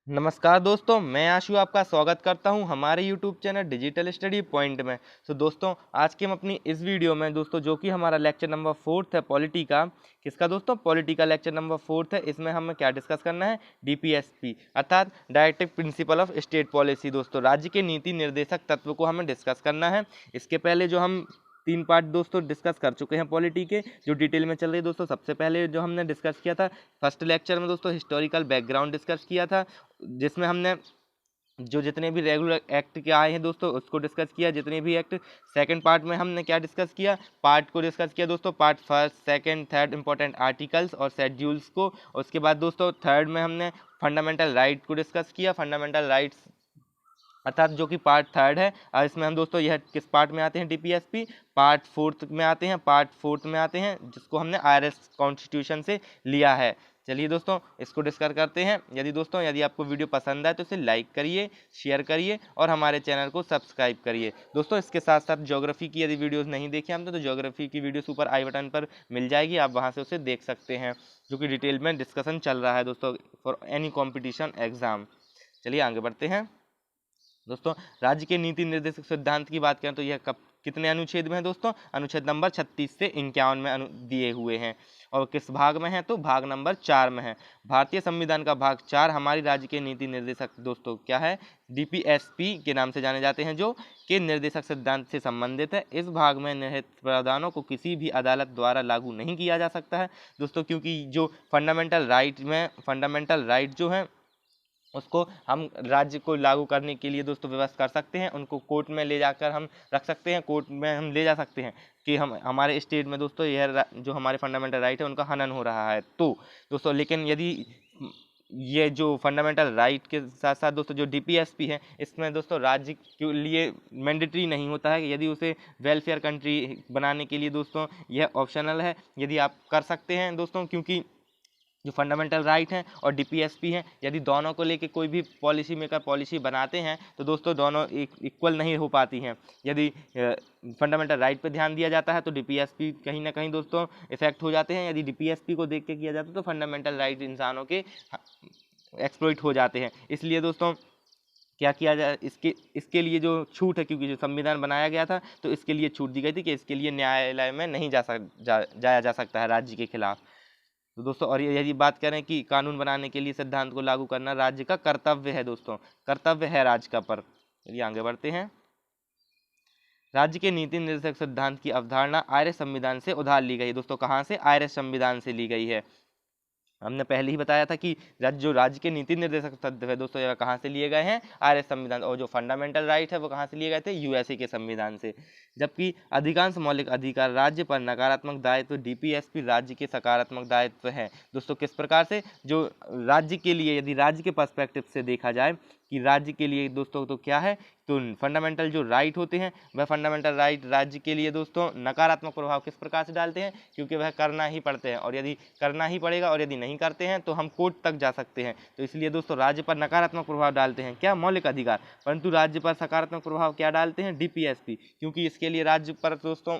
नमस्कार दोस्तों, मैं आशु आपका स्वागत करता हूं हमारे YouTube channel digital study point में। तो दोस्तों, आज के हम अपनी इस वीडियो में दोस्तों जो कि हमारा लेक्चर नंबर 4 है पॉलिटी का। किसका दोस्तों? पॉलिटी का लेक्चर नंबर 4 है। इसमें हमें क्या डिस्कस करना है? डीपीएसपी अर्थात directive principle of state policy. दोस्तों, राज्य के नीति निर्देशक तत्व को हमें डिस्कस करना है। इसके पहले जो हम 3 पार्ट दोस्तों डिस्कस कर चुके हैं पॉलिटी के, जो डिटेल में चल रही है दोस्तों। सबसे पहले जो हमने डिस्कस किया था फर्स्ट लेक्चर में दोस्तों, हिस्टोरिकल बैकग्राउंड डिस्कस किया था, जिसमें हमने जो जितने भी रेगुलर एक्ट के आए हैं दोस्तों उसको डिस्कस किया, जितने भी एक्ट। सेकंड पार्ट में हमने क्या डिस्कस किया? पार्ट को डिस्कस किया दोस्तों, part first second third important articles और शेड्यूल्स को। उसके बाद दोस्तों थर्ड में हमने फंडामेंटल राइट को डिस्कस किया, फंडामेंटल राइट्स अर्थात जो कि पार्ट थर्ड है। और इसमें हम दोस्तों यह किस पार्ट में आते हैं? डीपीएसपी पार्ट फोर्थ में आते हैं, जिसको हमने आईआरएस कॉन्स्टिट्यूशन से लिया है। चलिए दोस्तों, इसको डिस्कस करते हैं। यदि आपको वीडियो पसंद आए तो इसे लाइक करिए, शेयर करिए और हमारे चैनल को सब्सक्राइब करिए। दोस्तों, इसके साथ साथ ज्योग्राफी की यदि वीडियोस नहीं देखे हमने तो ज्योग्राफी की वीडियोस ऊपर आई बटन पर मिल जाएगी, आप वहां से उसे देख सकते हैं, जो कि डिटेल में डिस्कशन चल रहा है दोस्तों फॉर एनी कॉम्पिटिशन एग्जाम। चलिए आगे बढ़ते हैं दोस्तों। राज्य के नीति निर्देशक सिद्धांत की बात करें तो यह कब कितने अनुच्छेद में है दोस्तों? अनुच्छेद नंबर 36 से 51 में दिए हुए हैं। और किस भाग में है? तो भाग नंबर 4 में है। भारतीय संविधान का भाग 4 हमारी राज्य के नीति निर्देशक दोस्तों क्या है? डीपीएसपी के नाम से जाने जाते हैं, जो के निर्देशक सिद्धांत से संबंधित है। इस भाग में निहित प्रावधानों को किसी भी अदालत द्वारा लागू नहीं किया जा सकता है दोस्तों, क्योंकि जो फंडामेंटल राइट जो है उसको हम राज्य को लागू करने के लिए दोस्तों व्यवस्था कर सकते हैं। उनको कोर्ट में ले जाकर हम रख सकते हैं, कोर्ट में हम ले जा सकते हैं कि हम हमारे स्टेट में दोस्तों यह जो हमारे फंडामेंटल राइट है उनका हनन हो रहा है। तो दोस्तों लेकिन यदि ये जो फंडामेंटल राइट के साथ साथ दोस्तों जो डीपीएसपी है, इसमें दोस्तों राज्य के लिए मैंडेटरी नहीं होता है। यदि उसे वेलफेयर कंट्री बनाने के लिए दोस्तों यह ऑप्शनल है, यदि आप कर सकते हैं दोस्तों, क्योंकि जो फंडामेंटल राइट हैं और डीपीएसपी हैं, यदि दोनों को लेके कोई भी पॉलिसी मेकर पॉलिसी बनाते हैं तो दोस्तों दोनों इक्वल नहीं हो पाती हैं। यदि फंडामेंटल राइट पे ध्यान दिया जाता है तो डीपीएसपी कहीं ना कहीं दोस्तों इफेक्ट हो जाते हैं। यदि डीपीएसपी को देख के किया जाता है तो फंडामेंटल राइट इंसानों के एक्सप्लॉइट हो जाते हैं। इसलिए दोस्तों क्या किया जाए, इसके लिए जो छूट है, क्योंकि जो संविधान बनाया गया था तो इसके लिए छूट दी गई थी कि इसके लिए न्यायालय में नहीं जाया जा सकता है राज्य के खिलाफ। तो दोस्तों और यदि बात करें कि कानून बनाने के लिए सिद्धांत को लागू करना राज्य का कर्तव्य है दोस्तों, कर्तव्य है राज्य का। पर चलिए आगे बढ़ते हैं। राज्य के नीति निर्देशक सिद्धांत की अवधारणा आर्य संविधान से उधार ली गई है दोस्तों। कहाँ से? आर्य संविधान से ली गई है। हमने पहले ही बताया था कि राज्य के नीति निर्देशक तत्व है दोस्तों यह कहाँ से लिए गए हैं? आर्य संविधान। और जो फंडामेंटल राइट है वो कहाँ से लिए गए थे? यूएसए के संविधान से। जबकि अधिकांश मौलिक अधिकार राज्य पर नकारात्मक दायित्व, डीपीएसपी राज्य के सकारात्मक दायित्व है दोस्तों। किस प्रकार से? जो राज्य के लिए, यदि राज्य के पर्सपेक्टिव से देखा जाए कि राज्य के लिए दोस्तों तो क्या है, तो फंडामेंटल जो राइट होते हैं वह फंडामेंटल राइट राज्य के लिए दोस्तों नकारात्मक प्रभाव किस प्रकार से डालते हैं? क्योंकि वह करना ही पड़ते हैं, और यदि करना ही पड़ेगा और यदि नहीं करते हैं तो हम कोर्ट तक जा सकते हैं। तो इसलिए दोस्तों राज्य पर नकारात्मक प्रभाव डालते हैं क्या? मौलिक अधिकार। परंतु राज्य पर सकारात्मक प्रभाव क्या डालते हैं? डीपीएसपी, क्योंकि इसके लिए राज्य पर दोस्तों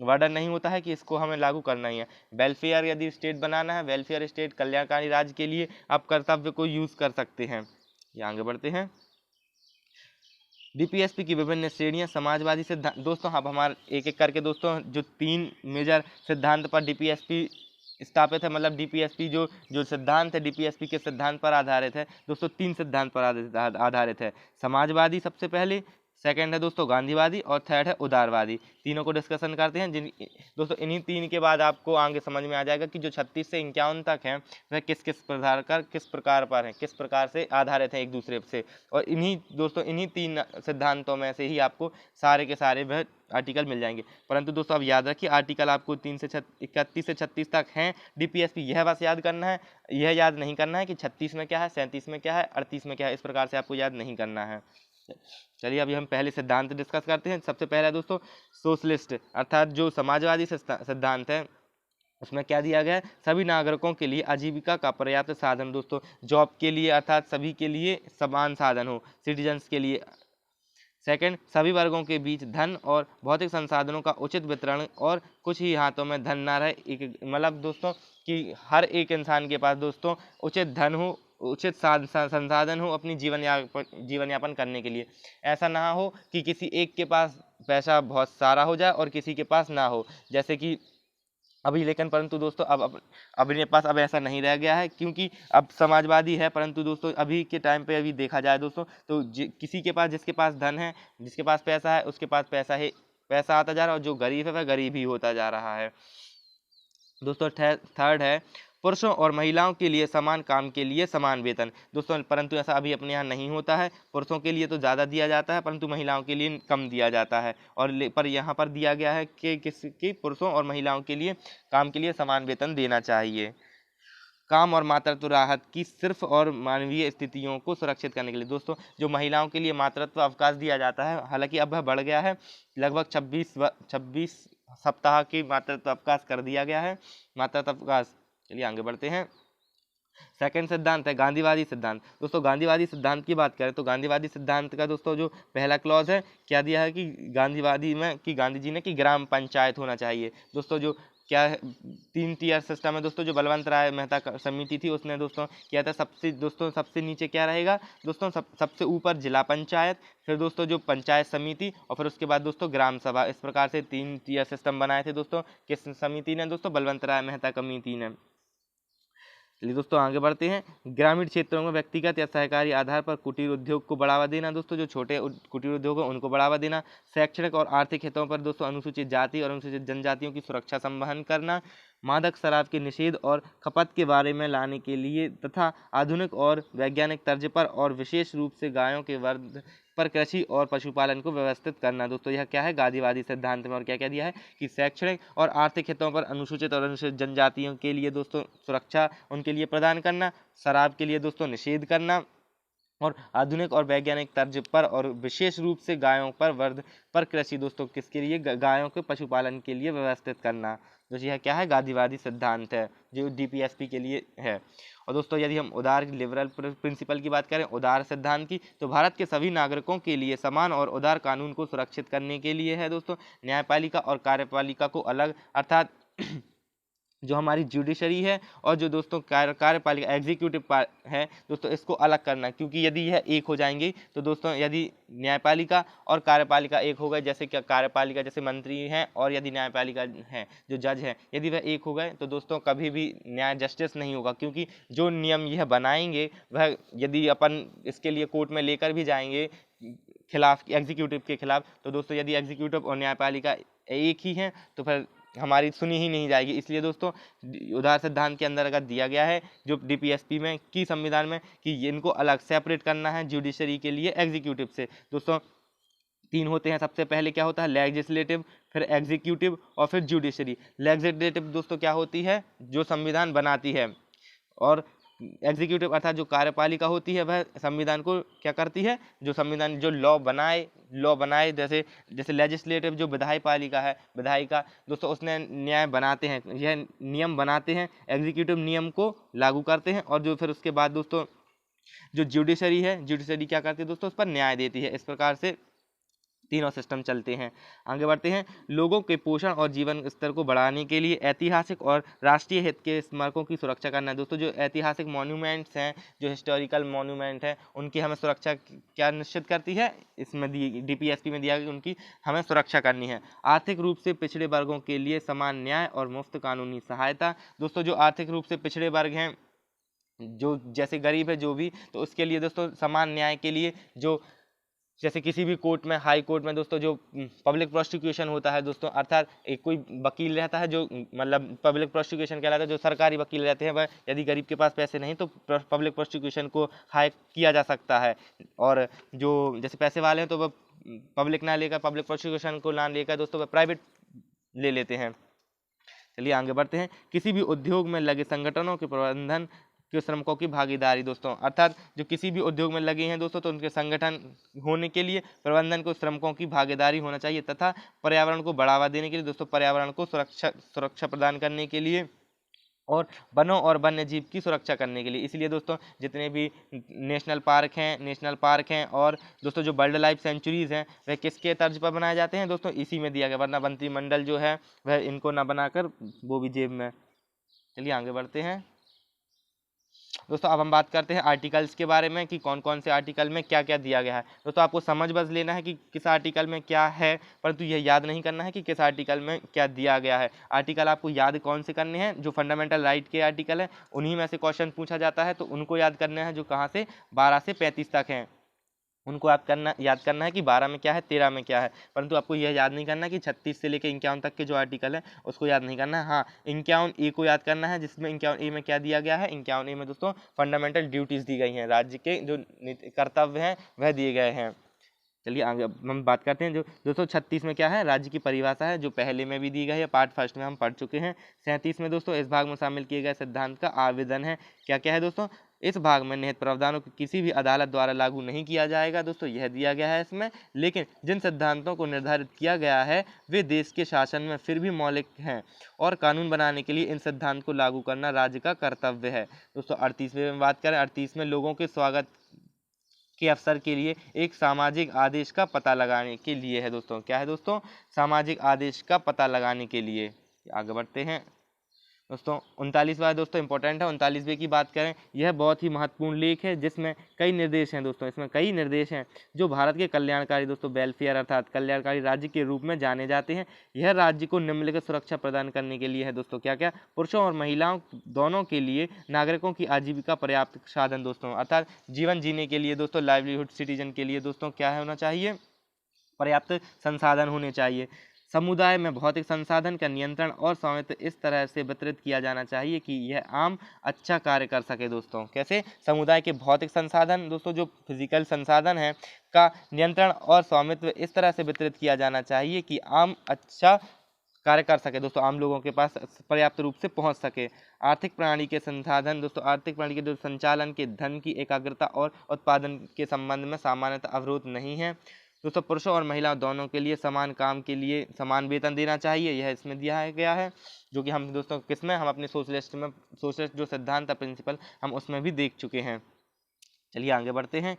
वर्डन नहीं होता है कि इसको हमें लागू करना ही है। वेलफेयर यदि स्टेट बनाना है, वेलफेयर स्टेट कल्याणकारी राज्य के लिए आप कर्तव्य को यूज कर सकते हैं। ये आगे बढ़ते हैं। डीपीएसपी की विभिन्न श्रेणियां, समाजवादी सिद्धांत दोस्तों। अब हमारे एक एक करके दोस्तों जो 3 मेजर सिद्धांत पर डीपीएसपी स्थापित है, मतलब डीपीएसपी जो जो सिद्धांत है डीपीएसपी के सिद्धांत पर आधारित है दोस्तों। 3 सिद्धांत पर आधारित है। समाजवादी सबसे पहले, सेकंड है दोस्तों गांधीवादी और थर्ड है उदारवादी। तीनों को डिस्कशन करते हैं जिन दोस्तों इन्हीं 3 के बाद आपको आगे समझ में आ जाएगा कि जो 36 से 51 तक हैं वह किस प्रकार पर हैं, किस प्रकार से आधारित हैं एक दूसरे से। और इन्हीं दोस्तों इन्हीं 3 सिद्धांतों में से ही आपको सारे के सारे वह आर्टिकल मिल जाएंगे। परंतु दोस्तों अब याद रखिए आर्टिकल आपको 31 से 36 तक हैं डीपीएसपी, यह बस याद करना है। यह याद नहीं करना है कि 36 में क्या है, 37 में क्या है, 38 में क्या है, इस प्रकार से आपको याद नहीं करना है। चलिए अभी हम पहले सिद्धांत डिस्कस करते हैं। सबसे पहला दोस्तों सोशलिस्ट अर्थात जो समाजवादी सिद्धांत है, उसमें क्या दिया गया है? सभी नागरिकों के लिए आजीविका का पर्याप्त साधन दोस्तों, जॉब के लिए अर्थात सभी के लिए समान साधन हो, सिटीजन्स के लिए। सेकंड, सभी वर्गों के बीच धन और भौतिक संसाधनों का उचित वितरण और कुछ ही हाथों में धन ना रहे। एक मतलब दोस्तों कि हर एक इंसान के पास दोस्तों उचित धन हो उचित संसाधन हो अपनी जीवन यापन करने के लिए। ऐसा ना हो कि किसी एक के पास पैसा बहुत सारा हो जाए और किसी के पास ना हो, जैसे कि अभी। लेकिन परंतु दोस्तों अब अपने पास अब ऐसा नहीं रह गया है, क्योंकि अब समाजवादी है। परंतु दोस्तों अभी के टाइम पे अभी देखा जाए दोस्तों, तो किसी के पास, जिसके पास धन है, जिसके पास पैसा है, उसके पास पैसा आता जा रहा है, और जो गरीब है वह गरीब ही होता जा रहा है दोस्तों। थर्ड है पुरुषों और महिलाओं के लिए समान काम के लिए समान वेतन दोस्तों। परंतु ऐसा अभी अपने यहाँ नहीं होता है। पुरुषों के लिए तो ज़्यादा दिया जाता है, परंतु महिलाओं के लिए कम दिया जाता है। पर यहाँ पर दिया गया है कि पुरुषों और महिलाओं के लिए काम के लिए समान वेतन देना चाहिए। काम और मातृत्व राहत की सिर्फ और मानवीय स्थितियों को सुरक्षित करने के लिए दोस्तों, जो महिलाओं के लिए मातृत्व अवकाश दिया जाता है, हालांकि अब वह बढ़ गया है, लगभग 26 सप्ताह की मातृत्व अवकाश कर दिया गया है, मातृत्व अवकाश। चलिए आगे बढ़ते हैं। सेकंड सिद्धांत है गांधीवादी सिद्धांत दोस्तों। गांधीवादी सिद्धांत की बात करें तो गांधीवादी सिद्धांत का दोस्तों जो पहला क्लॉज है, क्या दिया है कि गांधीवादी में कि गांधी जी ने कि ग्राम पंचायत होना चाहिए दोस्तों। जो क्या है 3 टियर सिस्टम है दोस्तों, जो बलवंत राय मेहता समिति थी उसने दोस्तों किया था। सबसे नीचे क्या रहेगा दोस्तों, सबसे ऊपर जिला पंचायत, फिर दोस्तों जो पंचायत समिति, और फिर उसके बाद दोस्तों ग्राम सभा। इस प्रकार से 3 टियर सिस्टम बनाए थे दोस्तों, किस समिति ने दोस्तों, बलवंत राय मेहता कमेटी ने। चलिए दोस्तों आगे बढ़ते हैं। ग्रामीण क्षेत्रों में व्यक्तिगत या सहकारी आधार पर कुटीर उद्योग को बढ़ावा देना दोस्तों, जो छोटे कुटीर उद्योग हैं उनको बढ़ावा देना। शैक्षणिक और आर्थिक हितों पर दोस्तों अनुसूचित जाति और अनुसूचित जनजातियों की सुरक्षा संवहन करना। मादक शराब के निषेध और खपत के बारे में लाने के लिए तथा आधुनिक और वैज्ञानिक तर्ज पर और विशेष रूप से गायों के वर्ध पर कृषि और पशुपालन को व्यवस्थित करना दोस्तों। यह क्या है गांधीवादी सिद्धांत में। और क्या क्या दिया है कि शैक्षणिक और आर्थिक हितों पर अनुसूचित और अनुसूचित जनजातियों के लिए दोस्तों सुरक्षा उनके लिए प्रदान करना, शराब के लिए दोस्तों निषेध करना, और आधुनिक और वैज्ञानिक तर्ज पर और विशेष रूप से गायों पर वर्ध पर कृषि दोस्तों, किसके लिए, गायों के पशुपालन के लिए व्यवस्थित करना। दोस्तों यह क्या है गांधीवादी सिद्धांत है, जो डीपीएसपी के लिए है। और दोस्तों यदि हम उदार लिबरल प्रिंसिपल की बात करें, उदार सिद्धांत की, तो भारत के सभी नागरिकों के लिए समान और उदार कानून को सुरक्षित करने के लिए है दोस्तों। न्यायपालिका और कार्यपालिका को अलग, अर्थात जो हमारी जुडिशरी है और जो दोस्तों कार्यपालिका एग्जीक्यूटिव है दोस्तों, इसको अलग करना। क्योंकि यदि यह एक हो जाएंगे तो दोस्तों, यदि न्यायपालिका और कार्यपालिका एक हो गए, जैसे क्या कार्यपालिका जैसे मंत्री हैं और यदि न्यायपालिका है जो जज है, यदि वह एक हो गए तो दोस्तों कभी भी न्याय जस्टिस नहीं होगा। क्योंकि जो नियम यह बनाएंगे वह यदि अपन इसके लिए कोर्ट में लेकर भी जाएंगे खिलाफ, एग्जीक्यूटिव के खिलाफ, तो दोस्तों यदि एग्जीक्यूटिव और न्यायपालिका एक ही हैं तो फिर हमारी सुनी ही नहीं जाएगी। इसलिए दोस्तों उदार सिद्धांत के अंदर अगर दिया गया है जो डीपीएसपी में की संविधान में कि इनको अलग सेपरेट करना है जुडिशरी के लिए एग्जीक्यूटिव से दोस्तों। 3 होते हैं, सबसे पहले क्या होता है लेजिस्लेटिव, फिर एग्जीक्यूटिव और फिर जुडिशरी। लेजिस्लेटिव दोस्तों क्या होती है, जो संविधान बनाती है, और एग्जीक्यूटिव अर्थात जो कार्यपालिका होती है वह संविधान को क्या करती है, जो संविधान जो लॉ बनाए जैसे लेजिस्लेटिव जो विधायपालिका है, विधायिका दोस्तों, उसने न्याय बनाते हैं, यह नियम बनाते हैं, एग्जीक्यूटिव नियम को लागू करते हैं, और जो फिर उसके बाद दोस्तों जो जुडिशरी है, जुडिशरी क्या करती है दोस्तों, उस पर न्याय देती है। इस प्रकार से तीनों सिस्टम चलते हैं। आगे बढ़ते हैं। लोगों के पोषण और जीवन स्तर को बढ़ाने के लिए ऐतिहासिक और राष्ट्रीय हित के स्मारकों की सुरक्षा करना है दोस्तों। जो ऐतिहासिक मॉन्यूमेंट्स हैं, जो हिस्टोरिकल मॉन्यूमेंट हैं, उनकी हमें सुरक्षा क्या निश्चित करती है, इसमें डीपीएसपी में दिया गया उनकी हमें सुरक्षा करनी है। आर्थिक रूप से पिछड़े वर्गों के लिए समान न्याय और मुफ्त कानूनी सहायता दोस्तों। जो आर्थिक रूप से पिछड़े वर्ग हैं, जो जैसे गरीब है जो भी, तो उसके लिए दोस्तों समान न्याय के लिए जो जैसे किसी भी कोर्ट में, हाई कोर्ट में दोस्तों, जो पब्लिक प्रोसिक्यूशन होता है दोस्तों, अर्थात एक कोई वकील रहता है जो मतलब पब्लिक प्रोसिक्यूशन कहलाता है, जो सरकारी वकील रहते हैं, वह यदि गरीब के पास पैसे नहीं तो पब्लिक प्रोसिक्यूशन को हाई किया जा सकता है। और जो जैसे पैसे वाले हैं तो वह पब्लिक ना लेकर, पब्लिक प्रोसिक्यूशन को ना लेकर दोस्तों वह प्राइवेट ले लेते हैं। चलिए आगे बढ़ते हैं। किसी भी उद्योग में लगे संगठनों के प्रबंधन के श्रमिकों की भागीदारी दोस्तों, अर्थात जो किसी भी उद्योग में लगे हैं दोस्तों, तो उनके संगठन होने के लिए प्रबंधन को श्रमिकों की भागीदारी होना चाहिए, तथा पर्यावरण को बढ़ावा देने के लिए दोस्तों, पर्यावरण को सुरक्षा प्रदान करने के लिए, और वनों और वन्य जीव की सुरक्षा करने के लिए। इसलिए दोस्तों जितने भी नेशनल पार्क हैं और दोस्तों जो वाइल्ड लाइफ सेंचुरीज हैं, वह किसके तर्ज पर बनाए जाते हैं दोस्तों, इसी में दिया गया, वरना मंत्रिमंडल जो है वह इनको ना बनाकर वो भी जेब में। चलिए आगे बढ़ते हैं। दोस्तों अब हम बात करते हैं आर्टिकल्स के बारे में कि कौन कौन से आर्टिकल में क्या क्या दिया गया है। दोस्तों आपको समझ बस लेना है कि किस आर्टिकल में क्या है, परंतु यह याद नहीं करना है कि किस आर्टिकल में क्या दिया गया है। आर्टिकल आपको याद कौन से करने हैं, जो फंडामेंटल राइट के आर्टिकल हैं उन्हीं में से क्वेश्चन पूछा जाता है, तो उनको याद करने हैं, जो कहाँ से 12 से 35 तक हैं उनको याद करना है कि 12 में क्या है, 13 में क्या है। परंतु आपको यह याद नहीं करना कि 36 से लेकर 51 तक के जो आर्टिकल है उसको याद नहीं करना है। हाँ, 51A को याद करना है, जिसमें 51A में क्या दिया गया है, 51A में दोस्तों फंडामेंटल ड्यूटीज दी गई हैं, राज्य के जो कर्तव्य हैं वह दिए गए हैं। चलिए आगे हम बात करते हैं। जो 236 में क्या है, राज्य की परिभाषा है, जो पहले में भी दी गई है, पार्ट फर्स्ट में हम पढ़ चुके हैं। 37 में दोस्तों इस भाग में शामिल किए गए सिद्धांत का आवेदन है। क्या क्या है दोस्तों, इस भाग में निहित प्रावधानों को किसी भी अदालत द्वारा लागू नहीं किया जाएगा, दोस्तों यह दिया गया है इसमें। लेकिन जिन सिद्धांतों को निर्धारित किया गया है वे देश के शासन में फिर भी मौलिक हैं और कानून बनाने के लिए इन सिद्धांत को लागू करना राज्य का कर्तव्य है। दोस्तों 38वें में बात करें, 38 में लोगों के स्वागत के अवसर के लिए एक सामाजिक आदेश का पता लगाने के लिए है। दोस्तों क्या है दोस्तों, सामाजिक आदेश का पता लगाने के लिए। आगे बढ़ते हैं दोस्तों। 39वां दोस्तों इंपॉर्टेंट है। 39वें की बात करें, यह बहुत ही महत्वपूर्ण लेख है जिसमें कई निर्देश हैं दोस्तों, इसमें कई निर्देश हैं जो भारत के कल्याणकारी दोस्तों वेलफेयर अर्थात कल्याणकारी राज्य के रूप में जाने जाते हैं। यह राज्य को निम्नलिखित सुरक्षा प्रदान करने के लिए है दोस्तों, क्या क्या, पुरुषों और महिलाओं दोनों के लिए नागरिकों की आजीविका पर्याप्त साधन दोस्तों, अर्थात जीवन जीने के लिए दोस्तों, लाइवलीहुड सिटीजन के लिए दोस्तों क्या होना चाहिए, पर्याप्त संसाधन होने चाहिए। समुदाय में भौतिक संसाधन का नियंत्रण और स्वामित्व इस तरह से वितरित किया जाना चाहिए कि यह आम अच्छा कार्य कर सके दोस्तों। कैसे, समुदाय के भौतिक संसाधन दोस्तों, जो फिजिकल संसाधन है का नियंत्रण और स्वामित्व इस तरह से वितरित किया जाना चाहिए कि आम अच्छा कार्य कर सके दोस्तों, आम लोगों के पास पर्याप्त रूप से पहुंच सके। आर्थिक प्रणाली के संसाधन दोस्तों, आर्थिक प्रणाली के जो संचालन के धन की एकाग्रता और उत्पादन के संबंध में सामान्यतः अवरोध नहीं है दोस्तों। पुरुषों और महिलाओं दोनों के लिए समान काम के लिए समान वेतन देना चाहिए, यह इसमें दिया गया है, जो कि हम दोस्तों किसमें, हम अपने सोशलिस्ट जो सिद्धांत है, प्रिंसिपल, हम उसमें भी देख चुके हैं। चलिए आगे बढ़ते हैं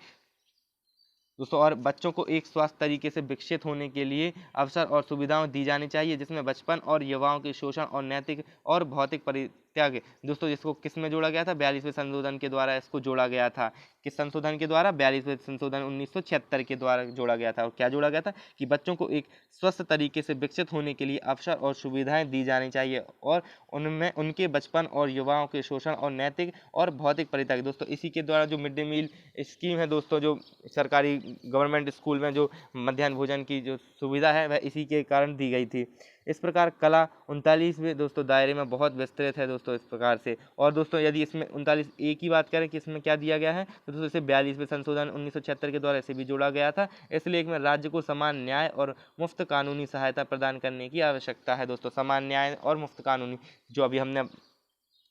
दोस्तों। और बच्चों को एक स्वस्थ तरीके से विकसित होने के लिए अवसर और सुविधाएं दी जानी चाहिए, जिसमें बचपन और युवाओं के शोषण और नैतिक और भौतिक परित्याग दोस्तों, जिसको किस में जोड़ा गया था, 42वें संशोधन के द्वारा इसको जोड़ा गया था। किस संशोधन के द्वारा, 42वें संशोधन 1976 के द्वारा जोड़ा गया था। और क्या जोड़ा गया था कि बच्चों को एक स्वस्थ तरीके से विकसित होने के लिए अवसर और सुविधाएं दी जानी चाहिए और उनमें उनके बचपन और युवाओं के शोषण और नैतिक और भौतिक परित्याग दोस्तों, इसी के द्वारा जो मिड डे मील स्कीम है दोस्तों, जो सरकारी गवर्नमेंट स्कूल में जो मध्याह्न भोजन की जो सुविधा है वह इसी के कारण दी गई थी। इस प्रकार कला 39वें दोस्तों दायरे में बहुत विस्तृत है दोस्तों, इस प्रकार से। और दोस्तों यदि इसमें 39A की बात करें कि इसमें क्या दिया गया है, तो दोस्तों इसे 42वें संशोधन 1976 के द्वारा इसे भी जोड़ा गया था। इसलिए एक में राज्य को समान न्याय और मुफ्त कानूनी सहायता प्रदान करने की आवश्यकता है दोस्तों, समान न्याय और मुफ्त कानूनी, जो अभी हमने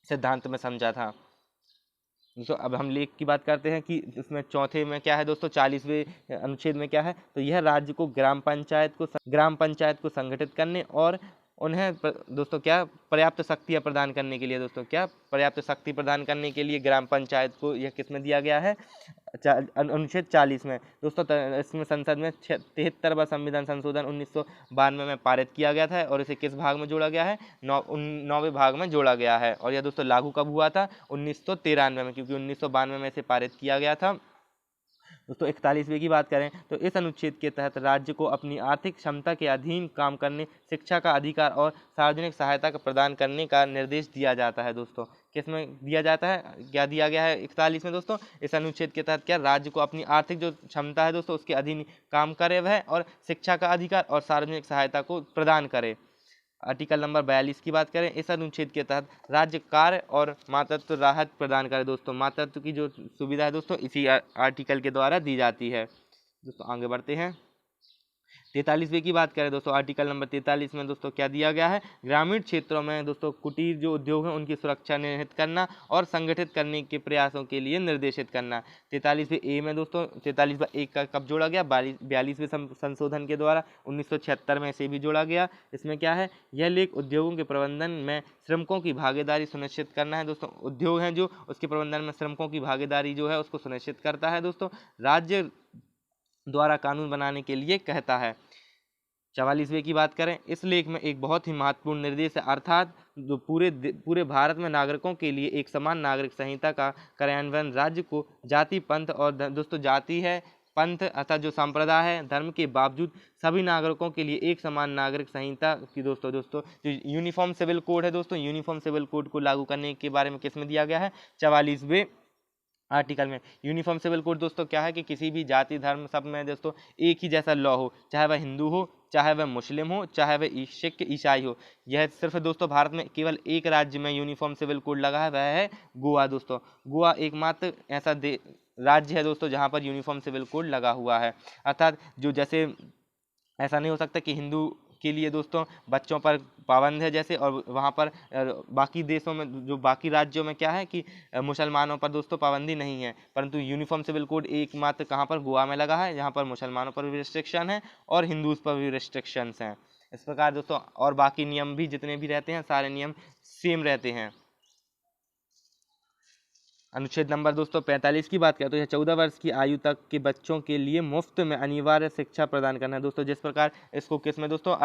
सिद्धांत में समझा था दोस्तों। अब हम लेख की बात करते हैं कि इसमें चौथे में क्या है दोस्तों, 40वें अनुच्छेद में क्या है, तो यह राज्य को ग्राम पंचायत को संगठित करने और उन्हें दोस्तों क्या पर्याप्त शक्तियाँ प्रदान करने के लिए दोस्तों, क्या पर्याप्त शक्ति प्रदान करने के लिए ग्राम पंचायत को यह किस में दिया गया है, अनुच्छेद 40 में दोस्तों। इसमें संसद में 73वां संविधान संशोधन 1992 में पारित किया गया था और इसे किस भाग में जोड़ा गया है, 9वें भाग में जोड़ा गया है। और यह दोस्तों लागू कब हुआ था, 1993 में, क्योंकि 1992 में इसे पारित किया गया था दोस्तों। 41वें की बात करें तो इस अनुच्छेद के तहत राज्य को अपनी आर्थिक क्षमता के अधीन काम करने, शिक्षा का अधिकार और सार्वजनिक सहायता का प्रदान करने का निर्देश दिया जाता है दोस्तों। किसमें दिया जाता है, क्या दिया गया है 41 में दोस्तों, इस अनुच्छेद के तहत क्या राज्य को अपनी आर्थिक जो क्षमता है दोस्तों उसके अधीन काम करे वह, और शिक्षा का अधिकार और सार्वजनिक सहायता को प्रदान करे। आर्टिकल नंबर 42 की बात करें, इस अनुच्छेद के तहत राज्य कार्य और मातृत्व राहत प्रदान करे दोस्तों, मातृत्व की जो सुविधा है दोस्तों इसी आर्टिकल के द्वारा दी जाती है दोस्तों। आगे बढ़ते हैं 43वें की बात करें दोस्तों, आर्टिकल नंबर 43 में दोस्तों क्या दिया गया है, ग्रामीण क्षेत्रों में दोस्तों कुटीर जो उद्योग हैं उनकी सुरक्षा निहित करना और संगठित करने के प्रयासों के लिए निर्देशित करना। 43वें ए में दोस्तों 43वां ए का कब जोड़ा गया, 42वें संशोधन के द्वारा 1976 में इसे भी जोड़ा गया। इसमें क्या है, यह लेख उद्योगों के प्रबंधन में श्रमिकों की भागीदारी सुनिश्चित करना है दोस्तों, उद्योग हैं जो उसके प्रबंधन में श्रमिकों की भागीदारी जो है उसको सुनिश्चित करता है दोस्तों, राज्य द्वारा कानून बनाने के लिए कहता है। 44वें की बात करें, इस लेख में एक बहुत ही महत्वपूर्ण निर्देश है, अर्थात जो पूरे भारत में नागरिकों के लिए एक समान नागरिक संहिता का कार्यान्वयन राज्य को जाति पंथ और दोस्तों जाति है पंथ अर्थात जो संप्रदाय है धर्म के बावजूद सभी नागरिकों के लिए एक समान नागरिक संहिता की दोस्तों जो यूनिफॉर्म सिविल कोड है दोस्तों, यूनिफॉर्म सिविल कोड को लागू करने के बारे में किसमें दिया गया है, 44वें आर्टिकल में। यूनिफॉर्म सिविल कोड दोस्तों क्या है कि किसी भी जाति धर्म सब में दोस्तों एक ही जैसा लॉ हो, चाहे वह हिंदू हो, चाहे वह मुस्लिम हो, चाहे वह सिख ईसाई हो। यह सिर्फ दोस्तों भारत में केवल एक राज्य में यूनिफॉर्म सिविल कोड लगा है, वह है गोवा दोस्तों। गोवा एकमात्र ऐसा राज्य है दोस्तों जहाँ पर यूनिफॉर्म सिविल कोड लगा हुआ है। अर्थात जो जैसे ऐसा नहीं हो सकता कि हिंदू के लिए दोस्तों बच्चों पर पाबंद है जैसे, और वहाँ पर बाकी देशों में जो बाकी राज्यों में क्या है कि मुसलमानों पर दोस्तों पाबंदी नहीं है, परंतु यूनिफॉर्म सिविल कोड एकमात्र कहाँ पर गोवा में लगा है, जहाँ पर मुसलमानों पर भी रिस्ट्रिक्शन है और हिंदूज पर भी रिस्ट्रिक्शंस हैं। इस प्रकार दोस्तों और बाकी नियम भी जितने भी रहते हैं सारे नियम सेम रहते हैं। अनुच्छेद नंबर दोस्तों 45 की बात करें तो यह 14 वर्ष की आयु तक के बच्चों के लिए मुफ्त में अनिवार्य शिक्षा प्रदान करना है दोस्तों। जिस प्रकार इसको किस में दोस्तों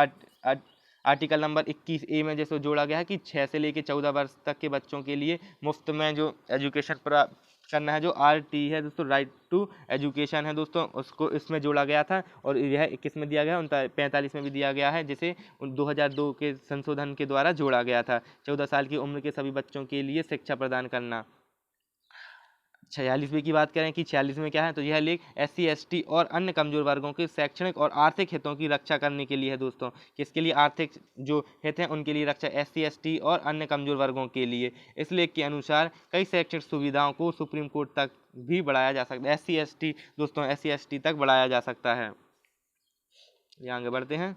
आर्टिकल नंबर 21A में जैसे जोड़ा गया है कि 6 से लेकर 14 वर्ष तक के बच्चों के लिए मुफ्त में जो एजुकेशन प्राप्त करना है, जो RT है दोस्तों, राइट टू एजुकेशन है दोस्तों, उसको इसमें जोड़ा गया था। और यह किस में दिया गया, 45 में भी दिया गया है, जिसे 2002 के संशोधन के द्वारा जोड़ा गया था। 14 साल की उम्र के सभी बच्चों के लिए शिक्षा प्रदान करना। 46वीं की बात करें कि 46 में क्या है, तो यह लेख SC ST और अन्य कमजोर वर्गों के शैक्षणिक और आर्थिक हितों की रक्षा करने के लिए है दोस्तों। किसके लिए, आर्थिक जो हित हैं उनके लिए रक्षा, SC ST और अन्य कमजोर वर्गों के लिए। इस लेख के अनुसार कई शैक्षणिक सुविधाओं को सुप्रीम कोर्ट तक भी बढ़ाया जा सकता है। SC ST दोस्तों SC ST तक बढ़ाया जा सकता है। ये आगे बढ़ते हैं।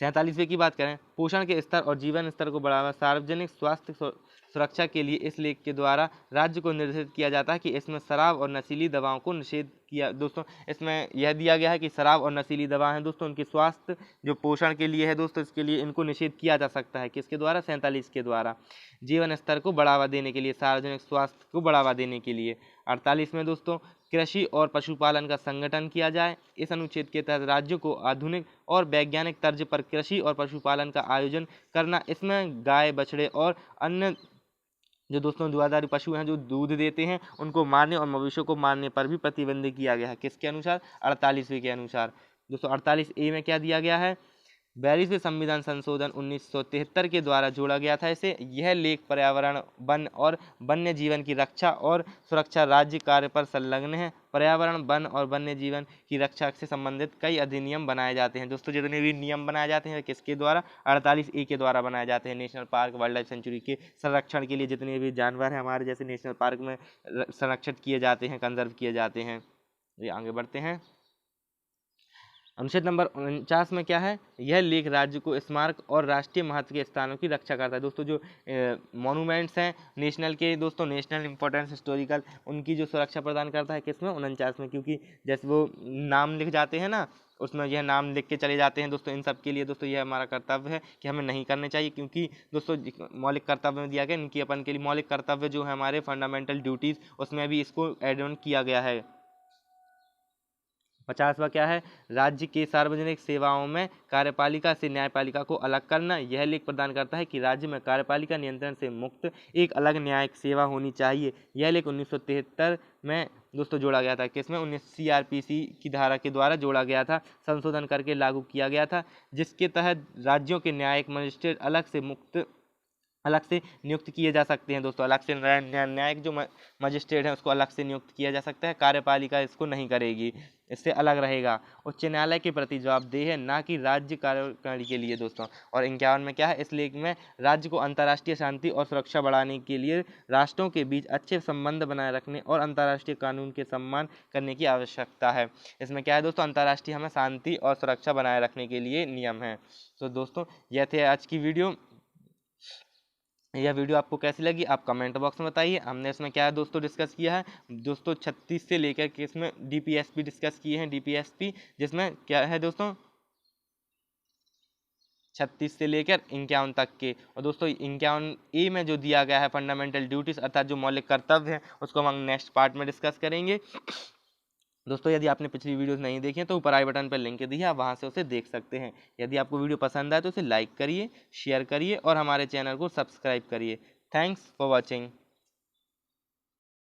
47वें की बात करें, पोषण के स्तर और जीवन स्तर को बढ़ावा, सार्वजनिक स्वास्थ्य सुरक्षा के लिए इस लेख के द्वारा राज्य को निर्देशित किया जाता है कि इसमें शराब और नशीली दवाओं को निषेध किया दोस्तों। इसमें यह दिया गया है कि शराब और नशीली दवा हैं दोस्तों, उनके स्वास्थ्य जो पोषण के लिए है दोस्तों, इसके लिए इनको निषेध किया जा सकता है। किसके द्वारा, 47 के द्वारा। जीवन स्तर को बढ़ावा देने के लिए, सार्वजनिक स्वास्थ्य को बढ़ावा देने के लिए। 48 में दोस्तों, कृषि और पशुपालन का संगठन किया जाए। इस अनुच्छेद के तहत राज्यों को आधुनिक और वैज्ञानिक तर्ज पर कृषि और पशुपालन का आयोजन करना। इसमें गाय, बछड़े और अन्य जो दोस्तों दुधाधारी पशु हैं जो दूध देते हैं उनको मारने और मवेशियों को मारने पर भी प्रतिबंध किया गया है। किसके अनुसार, 48वें के अनुसार दोस्तों। 48A में क्या दिया गया है, 42वें संविधान संशोधन 1973 के द्वारा जोड़ा गया था इसे। यह लेख पर्यावरण, वन और वन्य जीवन की रक्षा और सुरक्षा राज्य कार्य पर संलग्न है। पर्यावरण, वन और वन्य जीवन की रक्षा से संबंधित कई अधिनियम बनाए जाते हैं दोस्तों। जितने भी नियम बनाए जाते हैं किसके द्वारा, 48A के द्वारा बनाए जाते हैं। National park, wild life sanctuary के संरक्षण के लिए जितने भी जानवर हैं हमारे जैसे नेशनल पार्क में संरक्षित किए जाते हैं, कंजर्व किए जाते हैं। ये आगे बढ़ते हैं। अनुच्छेद नंबर 49 में क्या है, यह लेख राज्य को स्मारक और राष्ट्रीय महत्व के स्थानों की रक्षा करता है दोस्तों। जो मॉन्यूमेंट्स हैं नेशनल के दोस्तों, नेशनल इंपॉर्टेंस हिस्टोरिकल, उनकी जो सुरक्षा प्रदान करता है किसमें, 49 में। क्योंकि जैसे वो नाम लिख जाते हैं ना, उसमें यह नाम लिख के चले जाते हैं दोस्तों। इन सब के लिए दोस्तों यह हमारा कर्तव्य है कि हमें नहीं करने चाहिए, क्योंकि दोस्तों मौलिक कर्तव्य में दिया गया, इनकी अपन के लिए मौलिक कर्तव्य जो है हमारे फंडामेंटल ड्यूटीज़, उसमें भी इसको एड ऑन किया गया है। 50वां क्या है, राज्य के सार्वजनिक सेवाओं में कार्यपालिका से न्यायपालिका को अलग करना। यह लेख प्रदान करता है कि राज्य में कार्यपालिका नियंत्रण से मुक्त एक अलग न्यायिक सेवा होनी चाहिए। यह लेख 1973 में दोस्तों जोड़ा गया था। किसमें, 19 CRPC की धारा के द्वारा जोड़ा गया था, संशोधन करके लागू किया गया था, जिसके तहत राज्यों के न्यायिक मजिस्ट्रेट अलग से नियुक्त किए जा सकते हैं दोस्तों। अलग से न्यायिक जो मजिस्ट्रेट है उसको अलग से नियुक्त किया जा सकता है, कार्यपालिका इसको नहीं करेगी, इससे अलग रहेगा। उच्च न्यायालय के प्रति जवाबदेह है, ना कि राज्य कार्यकारिणी के लिए दोस्तों। और 51 में क्या है, इस लेख में राज्य को अंतर्राष्ट्रीय शांति और सुरक्षा बढ़ाने के लिए राष्ट्रों के बीच अच्छे संबंध बनाए रखने और अंतर्राष्ट्रीय कानून के सम्मान करने की आवश्यकता है। इसमें क्या है दोस्तों, अंतर्राष्ट्रीय हमें शांति और सुरक्षा बनाए रखने के लिए नियम है। तो दोस्तों यह थे आज की वीडियो। यह वीडियो आपको कैसी लगी आप कमेंट बॉक्स में बताइए। हमने इसमें क्या है दोस्तों डिस्कस किया है दोस्तों, 36 से लेकर के इसमें DPSP डिस्कस किए हैं। DPSP जिसमें क्या है दोस्तों, 36 से लेकर 51 तक के। और दोस्तों 51A में जो दिया गया है फंडामेंटल ड्यूटीज अर्थात जो मौलिक कर्तव्य है, उसको हम नेक्स्ट पार्ट में डिस्कस करेंगे। दोस्तों यदि आपने पिछली वीडियोस नहीं देखी हैं तो ऊपर आई बटन पर लिंक दी है, आप वहां से उसे देख सकते हैं। यदि आपको वीडियो पसंद आए तो उसे लाइक करिए, शेयर करिए और हमारे चैनल को सब्सक्राइब करिए। Thanks for watching.